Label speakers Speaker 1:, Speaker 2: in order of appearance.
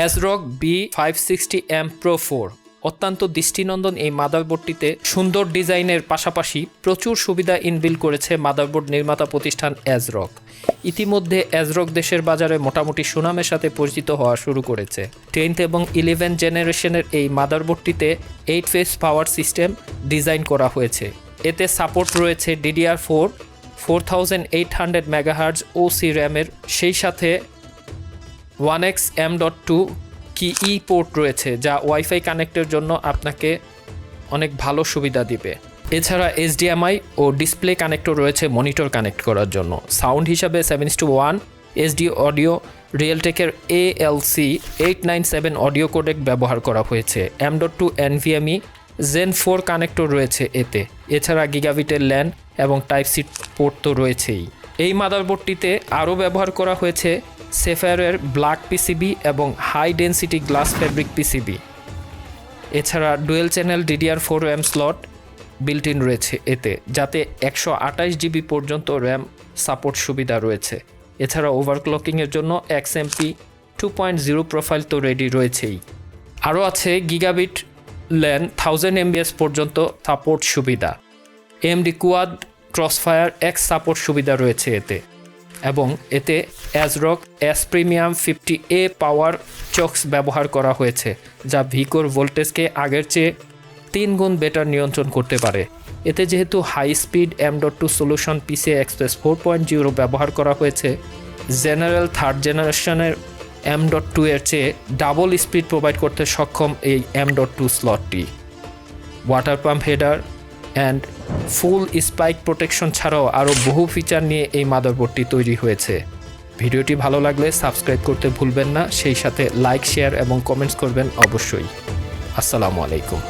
Speaker 1: ASRock B560M Pro 4 অত্যন্ত দৃষ্টিনন্দন এই মাদারবোর্ডটিতে সুন্দর ডিজাইনের পাশাপাশি প্রচুর সুবিধা ইনবিল্ড করেছে মাদারবোর্ড নির্মাতা প্রতিষ্ঠান ASRock। ইতিমধ্যে ASRock দেশের বাজারে মোটামুটি সুনামের সাথে পরিচিত হওয়া শুরু করেছে। 10th এবং 11th জেনারেশনের এই মাদারবোর্ডটিতে 8 ফেজ পাওয়ার সিস্টেম ডিজাইন করা হয়েছে। এতে সাপোর্ট রয়েছে DDR4 4800 মেগাহার্জ OC র্যামের, সেই সাথে 1x M.2 কি ই পোর্ট রয়েছে, যা ওয়াইফাই কানেক্টের জন্য আপনাকে অনেক ভালো সুবিধা দিবে। এছাড়া HDMI ও ডিসপ্লে কানেক্টর রয়েছে মনিটর কানেক্ট করার জন্য। সাউন্ড হিসাবে 7:1 SD অডিও রিয়েলটেকের ALC 897 অডিও কোডেক ব্যবহার করা হয়েছে। M.2 NVMe Gen 4 কানেক্টর রয়েছে এতে। এছাড়া গিগাবিটের ল্যান এবং টাইপ সি পোর্ট তো রয়েছেই। এই মাদারবোর্ডটিতে আরও ব্যবহার করা হয়েছে সেফায়ারের ব্ল্যাক পিসিবি এবং high density glass fabric PCB. এছাড়া dual channel DDR4 RAM slot built in রয়েছে এতে, যাতে 128 GB পর্যন্ত র্যাম সাপোর্ট সুবিধা রয়েছে। এছাড়া ওভারক্লকিংয়ের জন্য XMP 2.0 প্রোফাইল তো রেডি রয়েছেই। আরও আছে গিগাবিট ল্যান 1000 MBs পর্যন্ত সাপোর্ট সুবিধা। AMD quad Crossfire X support সুবিধা রয়েছে এতে, এবং এতে ASRock S Premium 50A পাওয়ার চক্স ব্যবহার করা হয়েছে, যা ভিকোর ভোল্টেজকে আগের চেয়ে 3 গুণ বেটার নিয়ন্ত্রণ করতে পারে। এতে যেহেতু high speed M.2 solution PCI Express 4.0 ব্যবহার করা হয়েছে, জেনারেল থার্ড জেনারেশনের M.2 এর চেয়ে ডাবল স্পিড প্রোভাইড করতে সক্ষম এই M.2 স্লটটি। Water pump header and full spike protection ছাড়াও আরও বহু ফিচার নিয়ে এই মাদারবোর্ডটি তৈরি হয়েছে। ভিডিওটি ভালো লাগলে সাবস্ক্রাইব করতে ভুলবেন না, সেই সাথে লাইক, শেয়ার এবং কমেন্টস করবেন অবশ্যই। আসসালামু আলাইকুম।